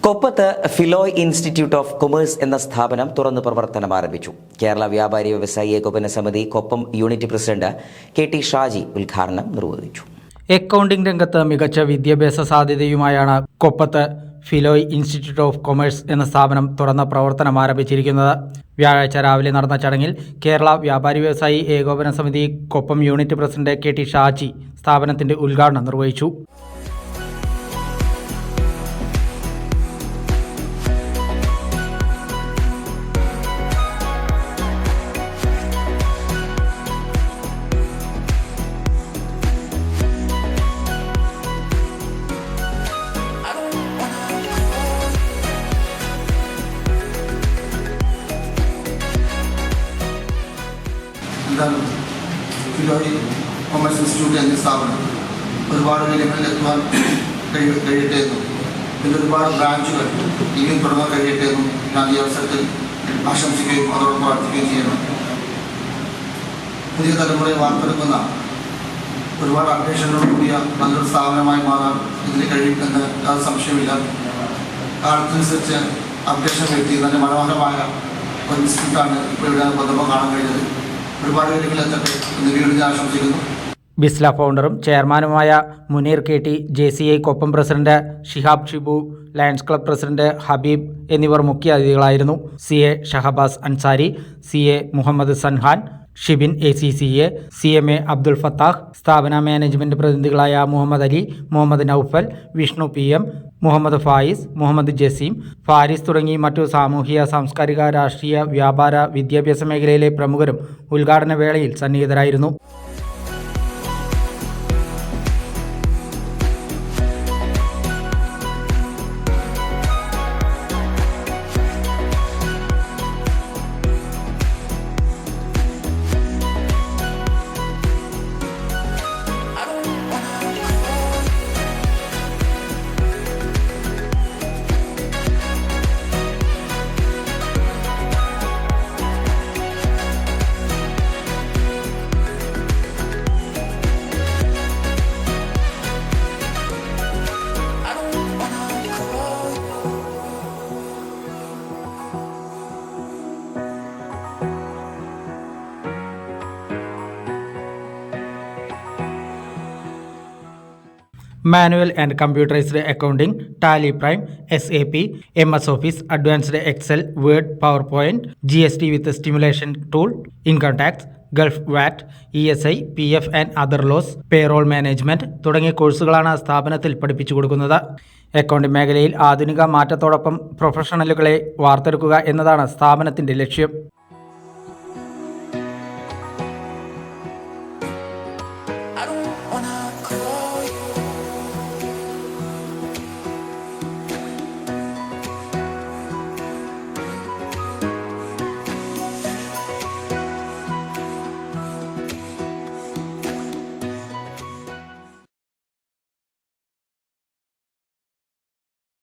കൊപ്പത്ത് ഫിലോയ് institute of commerce എന്ന സ്ഥാപനം തുറന്ന് പ്രവർത്തനം ആരംഭിച്ചു. കേരള വ്യാപാരി വ്യവസായി ഏകോപന സമിതി Koppam unit president KT Shaji ഉദ്ഘാടനം നിർവഹിച്ചു. അക്കൗണ്ടിംഗ് രംഗത്ത് മികച്ച വിദ്യാഭ്യാസ സാധ്യതയുമായാണ് കൊപ്പത്ത് ഫിലോയ് ഇൻസ്റ്റിറ്റ്യൂട്ട് ഓഫ് കൊമേഴ്സ് എന്ന സ്ഥാപനം തുറന്ന പ്രവർത്തനം ആരംഭിച്ചിരിക്കുന്നത്. വ്യാഴാഴ്ച രാവിലെ നടന്ന ചടങ്ങിൽ കേരള വ്യാപാരി വ്യവസായി ഏകോപന സമിതി Koppam unit president KT Shaji സ്ഥാപനത്തിന്റെ ഉദ്ഘാടനം നിർവഹിച്ചു. ഫിലോയ് കൊമേഴ്സ് ഇൻസ്റ്റിറ്റ്യൂട്ട് എന്ന സ്ഥാപനം ഒരുപാട് ഉയരങ്ങളിലെത്തുവാൻ കഴിയട്ടെ എന്നും ഇതിൽ ഒരുപാട് ബ്രാഞ്ചുകൾ ഇനിയും തുടങ്ങാൻ കഴിയട്ടെ എന്നും ഞാൻ ഈ അവസരത്തിൽ ആശംസിക്കുകയും അതോടൊപ്പം പ്രാർത്ഥിക്കുകയും ചെയ്യണം. പുതിയ തലമുറയെ വാർത്തെടുക്കുന്ന ഒരുപാട് അപ്ഡേഷനുകൾ കൂടിയ നല്ലൊരു സ്ഥാപനമായി മാറാൻ ഇതിന് കഴിയുമെന്ന് യാതൊരു സംശയമില്ല. കാലത്തനുസരിച്ച് അപ്ഡേഷൻ വരുത്തി നല്ല മനോഹരമായ ഒരു ഇൻസ്റ്റിറ്റ്യൂട്ടാണ് ഇപ്പോൾ ഇവിടെ വന്നപ്പോൾ കാണാൻ കഴിഞ്ഞത്. ഒരുപാട് കാര്യങ്ങളെത്തട്ടെ എന്ന് വീണ്ടും ആശംസിക്കുന്നു. ബിസ്ല ഫൗണ്ടറും ചെയർമാനുമായ Muneer KT, JCI Koppam president Shihab Shibu, lions club president Habeeb എന്നിവർ മുഖ്യ അതിഥികളായിരുന്നു. CA Shahbaz Ansari, CA Muhammad Sanhan, Shibin ACCA, CMA Abdul Fattah, സ്ഥാപന മാനേജ്മെന്റ് പ്രതിനിധികളായ മുഹമ്മദ് അലി, മുഹമ്മദ് നൌഫൽ, വിഷ്ണു PM, മുഹമ്മദ് ഫായിസ്, മുഹമ്മദ് ജസീം, ഫാരിസ് തുടങ്ങി മറ്റു സാമൂഹിക, സാംസ്കാരിക, രാഷ്ട്രീയ, വ്യാപാര, വിദ്യാഭ്യാസ മേഖലയിലെ പ്രമുഖരും ഉദ്ഘാടന വേളയിൽ സന്നിഹിതരായിരുന്നു. Manual and computerised accounting, tally prime, SAP, MS office, advanced excel, word, PowerPoint, GST with stimulation tool, income tax, gulf VAT, ESI, PF and other laws, payroll management തുടങ്ങിയ കോഴ്സുകളാണ് സ്ഥാപനത്തിൽ പഠിപ്പിച്ചു കൊടുക്കുന്നത്. അക്കൗണ്ടിംഗ് മേഖലയിൽ ആധുനിക മാറ്റത്തോടൊപ്പം പ്രൊഫഷണലുകളെ വാർത്തെടുക്കുക എന്നതാണ് സ്ഥാപനത്തിന്റെ ലക്ഷ്യം.